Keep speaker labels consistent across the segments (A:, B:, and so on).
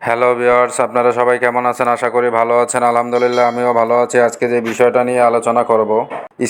A: Hello viewers, আপনারা সবাই কেমন আছেন? আশা করি ভালো আছেন। আলহামদুলিল্লাহ আমিও ভালো আছি। আজকে যে বিষয়টা নিয়ে আলোচনা করব,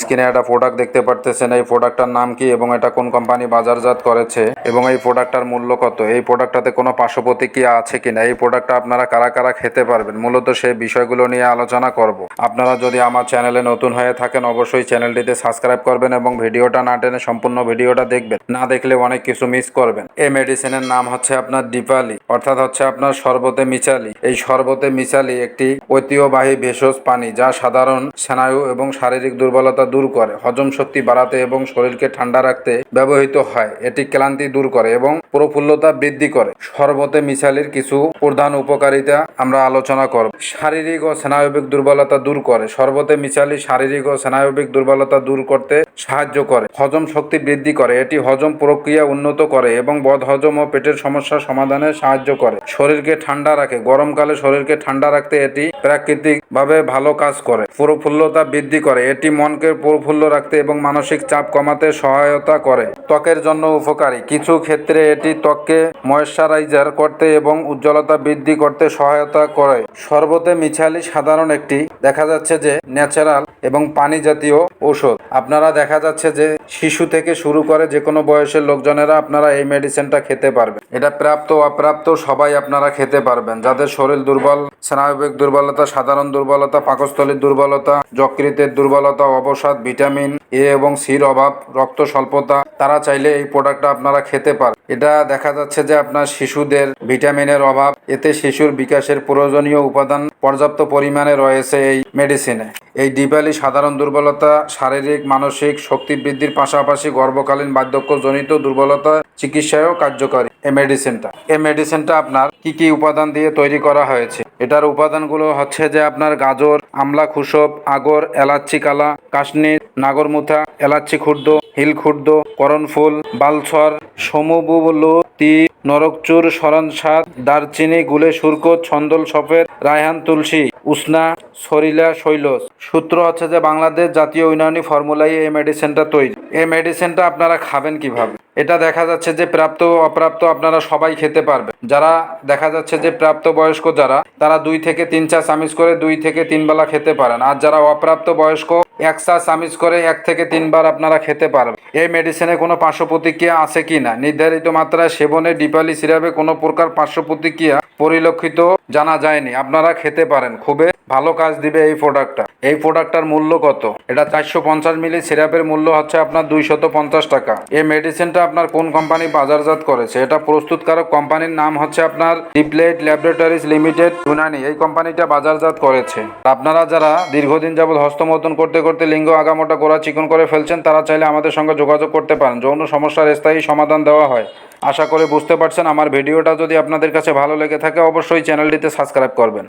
A: স্ক্রিনে একটা প্রোডাক্ট দেখতে পারতেছেন। এই প্রোডাক্টটার নাম কি এবং এটা কোন কোম্পানি বাজারজাত করেছে এবং এই প্রোডাক্টটার মূল্য কত, এই প্রোডাক্টটাতে কোনো পার্শ্ব প্রতিক্রিয়া আছে কিনা, এই প্রোডাক্টটা আপনারা কারা কারা খেতে পারবেন, মূলত সেই বিষয়গুলো নিয়ে আলোচনা করব। আপনারা যদি আমার চ্যানেলে নতুন হয়ে থাকেন অবশ্যই চ্যানেলটিতে সাবস্ক্রাইব করবেন এবং ভিডিওটা না টেনে সম্পূর্ণ ভিডিওটা দেখবেন, না দেখলে অনেক কিছু মিস করবেন। এই মেডিসিনের নাম হচ্ছে আপনার ডিপালি, অর্থাৎ হচ্ছে আপনার শরবতে মিচালি। এই শরবতে মিচালি একটি ঐতিহ্যবাহী ভেষজ পানি যা সাধারণ স্নায়ু এবং শারীরিক দুর্বলতা দূর করে, হজম শক্তি বাড়াতে এবং শরীরকে ঠান্ডা রাখতে ব্যবহৃত হয়। এটি ক্লান্তি দূর করে এবং প্রফুল্লতা বৃদ্ধি করে। শরবতে মিচালির কিছু প্রধান উপকারিতা আমরা আলোচনা করব। শারীরিক ও স্নায়বিক দুর্বলতা দূর করে। শরবতে মিচালি শারীরিক ও স্নায়বিক দুর্বলতা দূর করতে সাহায্য করে। হজম শক্তি বৃদ্ধি করে। এটি হজম প্রক্রিয়া উন্নত করে এবং বদহজম ও পেটের সমস্যা সমাধানে সাহায্য করে। শরীরকে ঠান্ডা রাখে। গরমকালে শরীরকে ঠান্ডা রাখতে এটি প্রাকৃতিকভাবে ভালো কাজ করে। প্রফুল্লতা বৃদ্ধি করে। এটি মনকে প্রফুল্ল রাখতে এবং মানসিক চাপ কমাতে সহায়তা করে। ত্বকের জন্য উপকারী। কিছু ক্ষেত্রে এটি ত্বককে ময়েশ্চারাইজার করতে এবং উজ্জ্বলতা বৃদ্ধি করতে সহায়তা করে। শরবতে মিছালি সাধারণ একটি দেখা যাচ্ছে যে ন্যাচারাল এবং পানি জাতীয় ঔষধ। আপনারা দেখা যাচ্ছে যে শিশু থেকে শুরু করে যে কোনো বয়সের লোকজনেরা আপনারা এই মেডিসিনটা খেতে পারবেন। এটা প্রাপ্ত অপ্রাপ্ত সবাই আপনারা খেতে পারবেন। যাদের শরীর দুর্বল, স্নায়বিক দুর্বলতা, সাধারণ দুর্বলতা, পাকস্থলীর দুর্বলতা, যকৃতের দুর্বলতা, অবসাদ, ভিটামিন এ এবং সির অভাব, রক্ত স্বল্পতা, তারা চাইলে এই প্রোডাক্টটা আপনারা খেতে পারেন। এটা দেখা যাচ্ছে যে আপনার শিশুদের ভিটামিনের অভাব, এতে শিশুর বিকাশের প্রয়োজনীয় উপাদান পর্যাপ্ত পরিমাণে রয়েছে এই মেডিসিনে। এই ডিপালি সাধারণ দুর্বলতা, শারীরিক মানসিক শক্তি বৃদ্ধির পাশাপাশি গর্ভকালীন বার্ধক্যজনিত দুর্বলতা চিকিৎসায়ও কার্যকরী এই মেডিসিনটা আপনার কি কি উপাদান দিয়ে তৈরি করা হয়েছে, এটার উপাদানগুলো হচ্ছে যে আপনার গাজর, আমলা খুশব, আগর, এলাচি কালা, কাশ্মীর, নাগরমুথা, এলাচি খুর্দ, হিল খুর্দ, করণফুল, বালছর, সমুবুলতি, নরকচুর, সরনসাদ, দারচিনি, গুলে সুরকত, ছন্দল সফেদ, রায়হান তুলসী, উষ্ণা, সরিলা, শৈলস। সূত্র হচ্ছে যে বাংলাদেশ জাতীয় উন্নয়নী ফর্মুলায় এই মেডিসিনটা তৈরি। এই মেডিসিনটা আপনারা খাবেন কিভাবে? এটা দেখা যাচ্ছে যে প্রাপ্ত অপ্রাপ্ত আপনারা সবাই খেতে পারবেন। যারা দেখা যাচ্ছে যে প্রাপ্ত বয়স্ক যারা, তারা 2 থেকে 3 চা চামচ করে 2 থেকে 3 বেলা খেতে পারেন। আর যারা অপ্রাপ্ত বয়স্ক 1 চা চামচ করে 1 থেকে 3 বার আপনারা খেতে পারবেন। এই মেডিসিনে কোনো পার্শ্ব প্রতিক্রিয়া আছে কি না, নির্ধারিত মাত্রায় সেবনে ডিপালি সিরাপে কোনো প্রকার পার্শ্ব প্রতিক্রিয়া পরিলক্ষিত জানা যায়নি। আপনারা খেতে পারেন, খুবই ভালো কাজ দিবে এই প্রোডাক্টটা। এই প্রোডাক্টটার মূল্য কত? এটা 450 মিলি সিরাপের মূল্য হচ্ছে আপনার 250 টাকা। এই মেডিসিনটা আপনার কোন কোম্পানি বাজারজাত করেছে? এটা প্রস্তুতকারক কোম্পানির নাম হচ্ছে আপনার ডিপ্লেট ল্যাবরেটরিজ লিমিটেড, ইউনানি। এই কোম্পানিটা বাজারজাত করেছে। আপনারা যারা দীর্ঘদিন যাবৎ হস্তমৈথুন করতে করতে লিঙ্গ আগামোটা গোড়া চিকন করে ফেলছেন, তারা চাইলে আমাদের সঙ্গে যোগাযোগ করতে পারেন। যৌন সমস্যার স্থায়ী সমাধান দেওয়া হয়। আশা করি বুঝতে পারছেন। আমার ভিডিওটা যদি আপনাদের কাছে ভালো লেগে থাকে অবশ্যই চ্যানেলটিতে সাবস্ক্রাইব করবেন।